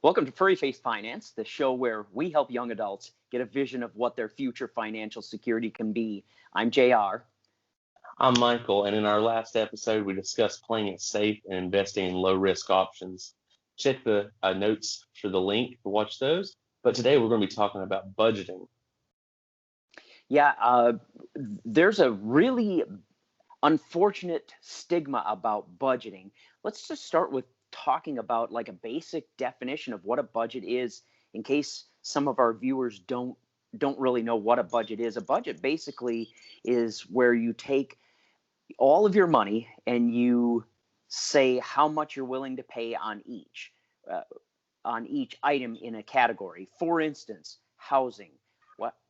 Welcome to Furry Faced Finance, the show where we help young adults get a vision of what their future financial security can be. I'm JR. I'm Michael, and in our last episode, we discussed playing it safe and investing in low-risk options. Check the notes for the link to watch those. But today we're going to be talking about budgeting. Yeah, there's a really unfortunate stigma about budgeting. Let's just start with talking about like a basic definition of what a budget is, in case some of our viewers don't really know what a budget is. A budget basically is where you take all of your money and you say how much you're willing to pay uh, on each item in a category. For instance, housing.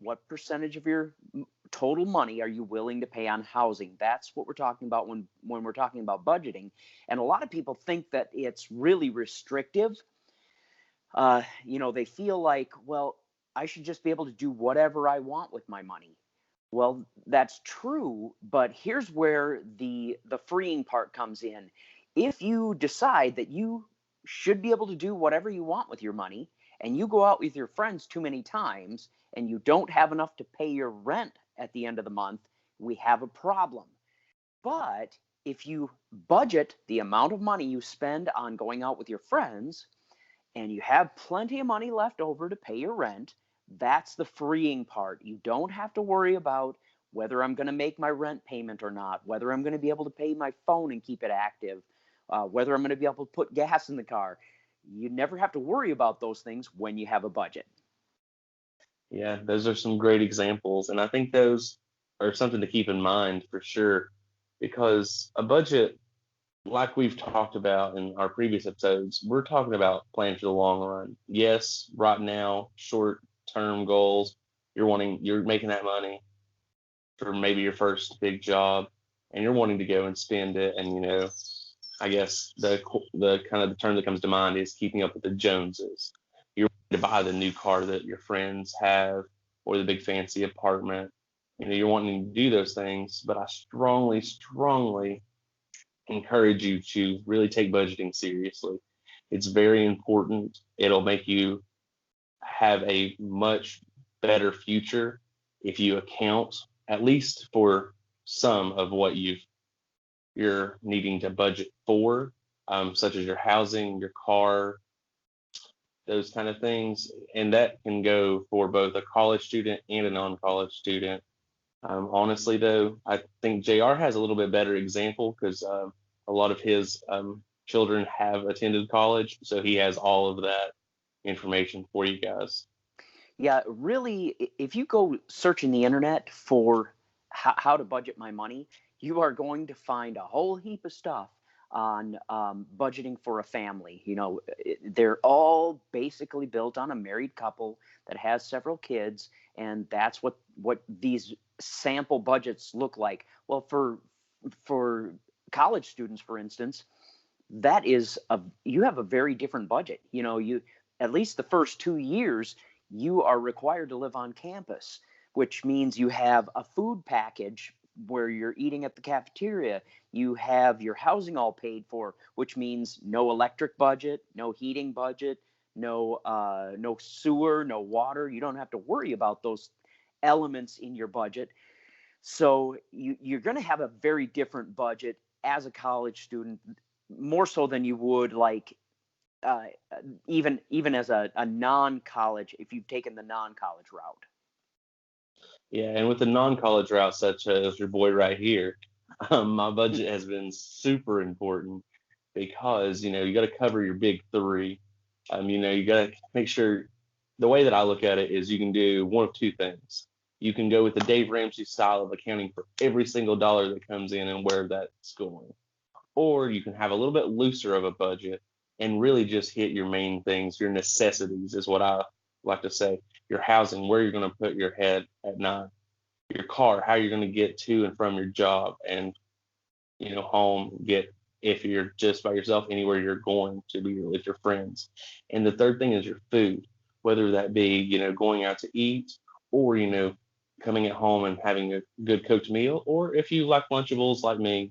What percentage of your total money are you willing to pay on housing? That's what we're talking about when we're talking about budgeting. And a lot of people think that it's really restrictive. They feel like, well, I should just be able to do whatever I want with my money. Well, that's true, but here's where the freeing part comes in. If you decide that you should be able to do whatever you want with your money, and you go out with your friends too many times, and you don't have enough to pay your rent at the end of the month, we have a problem. But if you budget the amount of money you spend on going out with your friends, and you have plenty of money left over to pay your rent, that's the freeing part. You don't have to worry about whether I'm going to make my rent payment or not, whether I'm going to be able to pay my phone and keep it active, whether I'm going to be able to put gas in the car. You never have to worry about those things when you have a budget. Yeah, those are some great examples, and I think those are something to keep in mind for sure, because a budget, like we've talked about in our previous episodes, we're talking about planning for the long run. Yes, right now, short-term goals, you're making that money for maybe your first big job, and you're wanting to go and spend it, and I guess the kind of the term that comes to mind is keeping up with the Joneses. You're wanting to buy the new car that your friends have or the big fancy apartment. You're wanting to do those things, but I strongly, strongly encourage you to really take budgeting seriously. It's very important. It'll make you have a much better future if you account at least for some of what you're needing to budget for, such as your housing, your car, those kind of things. And that can go for both a college student and a non-college student. Honestly, though, I think JR has a little bit better example because a lot of his children have attended college, so he has all of that information for you guys. Yeah, really, if you go searching the internet for how to budget my money, you are going to find a whole heap of stuff on budgeting for a family. They're all basically built on a married couple that has several kids, and that's what these sample budgets look like. Well, for college students, for instance, you have a very different budget. You at least the first 2 years you are required to live on campus, which means you have a food package where you're eating at the cafeteria. You have your housing all paid for, which means no electric budget, no heating budget, no sewer, no water. You don't have to worry about those elements in your budget. So you're going to have a very different budget as a college student, more so than you would like uh, even as a non-college, if you've taken the non-college route. Yeah, and with the non-college route, such as your boy right here, my budget has been super important because you got to cover your big three. You got to make sure. The way that I look at it is you can do one of two things. You can go with the Dave Ramsey style of accounting for every single dollar that comes in and where that's going, or you can have a little bit looser of a budget and really just hit your main things, your necessities is what I like to say. Your housing, where you're going to put your head at night, your car, how you're going to get to and from your job and home, get if you're just by yourself, anywhere you're going to be with your friends. And the third thing is your food, whether that be going out to eat or coming at home and having a good cooked meal, or if you like Lunchables like me,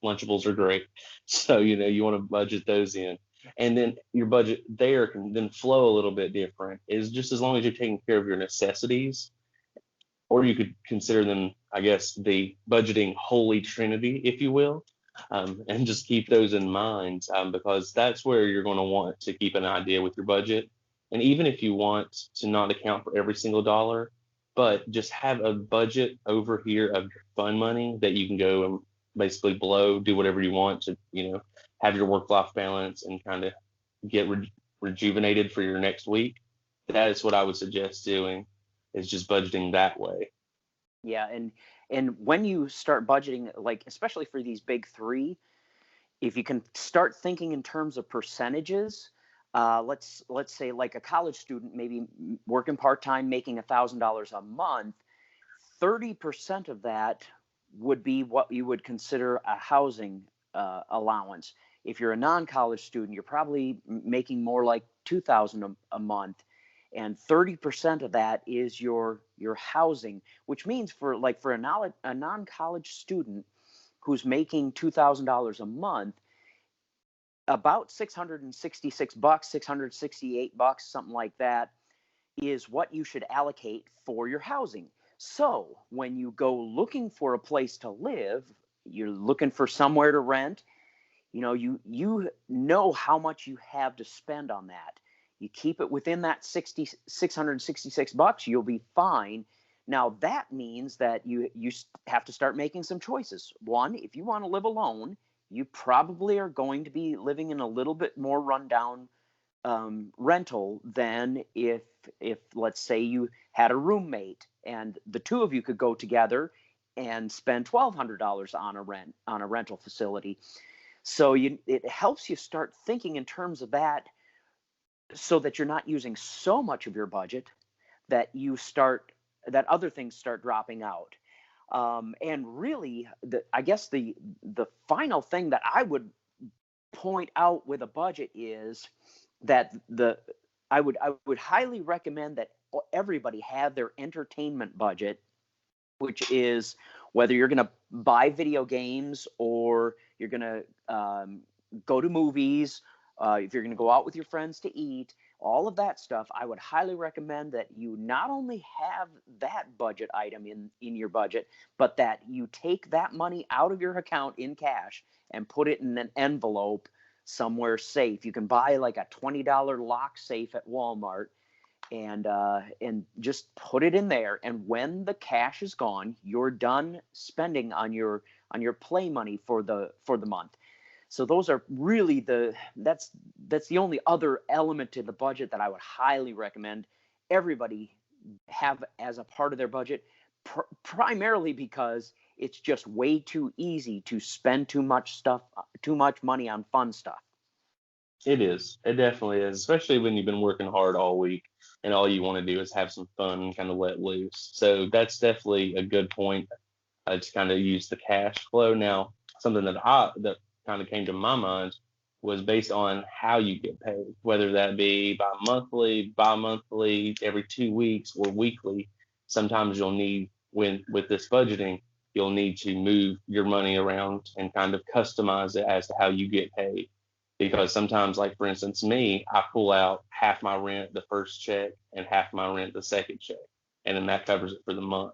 Lunchables are great. So you want to budget those in. And then your budget there can then flow a little bit different. Is just as long as you're taking care of your necessities, or you could consider them, I guess, the budgeting holy trinity, if you will, and just keep those in mind, because that's where you're going to want to keep an idea with your budget. And even if you want to not account for every single dollar, but just have a budget over here of your fun money that you can go and basically blow, do whatever you want to, have your work-life balance and kind of get rejuvenated for your next week. That is what I would suggest doing, is just budgeting that way. Yeah, and when you start budgeting, like especially for these big three, if you can start thinking in terms of percentages, let's say like a college student, maybe working part time, making $1,000 a month, 30% of that would be what you would consider a housing allowance. If you're a non-college student, you're probably making more like 2,000 a month, and 30% of that is your housing, which means for a non-college student who's making $2,000 a month, about 666 bucks, 668 bucks, something like that, is what you should allocate for your housing. So when you go looking for a place to live, you're looking for somewhere to rent, you know how much you have to spend on that. You keep it within that 666 bucks, you'll be fine. Now that means that you have to start making some choices. One, if you want to live alone, you probably are going to be living in a little bit more rundown rental than if let's say you had a roommate and the two of you could go together and spend $1,200 on a rental facility. So it helps you start thinking in terms of that, so that you're not using so much of your budget that other things start dropping out. And really, I guess the final thing that I would point out with a budget is that I would highly recommend that everybody have their entertainment budget, which is whether you're going to buy video games or you're going to go to movies, if you're going to go out with your friends to eat, all of that stuff. I would highly recommend that you not only have that budget item in your budget, but that you take that money out of your account in cash and put it in an envelope somewhere safe. You can buy like a $20 lock safe at Walmart and just put it in there. And when the cash is gone, you're done spending on your play money for the month. So those are really that's the only other element to the budget that I would highly recommend everybody have as a part of their budget, primarily because it's just way too easy to spend too much money on fun stuff. It is. It definitely is, especially when you've been working hard all week and all you want to do is have some fun and kind of let loose. So that's definitely a good point, to kind of use the cash flow. Now, something that kind of came to my mind was based on how you get paid, whether that be bi-monthly, every 2 weeks, or weekly. Sometimes you'll need, with this budgeting, you'll need to move your money around and kind of customize it as to how you get paid. Because sometimes, like for instance, me, I pull out half my rent the first check and half my rent the second check, and then that covers it for the month.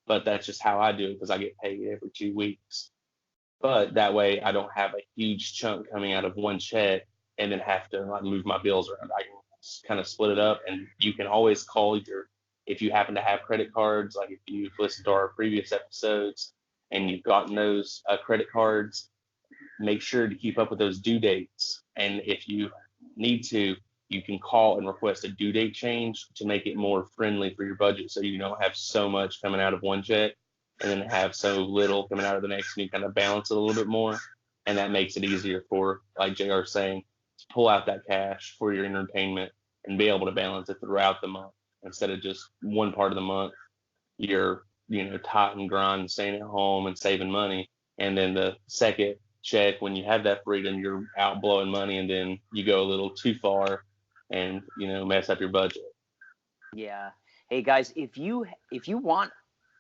But that's just how I do it because I get paid every 2 weeks. But that way, I don't have a huge chunk coming out of one check and then have to like move my bills around. I can kind of split it up, and you can always call if you happen to have credit cards, like if you've listened to our previous episodes and you've gotten those credit cards, make sure to keep up with those due dates. And if you need to, you can call and request a due date change to make it more friendly for your budget, so you don't have so much coming out of one check and then have so little coming out of the next, and you kind of balance it a little bit more. And that makes it easier for, like JR saying, to pull out that cash for your entertainment and be able to balance it throughout the month instead of just one part of the month you're tight and grind, staying at home and saving money, and then the second check, when you have that freedom, you're out blowing money, and then you go a little too far and mess up your budget. Yeah. Hey guys, if you want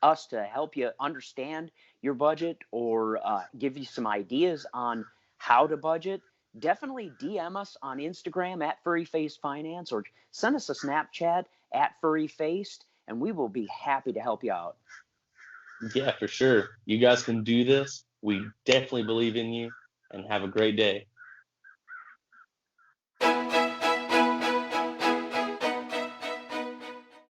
us to help you understand your budget or give you some ideas on how to budget, definitely DM us on Instagram at Furry Faced Finance, or send us a Snapchat at Furry Faced, and we will be happy to help you out. Yeah, for sure. You guys can do this. We definitely believe in you, and have a great day.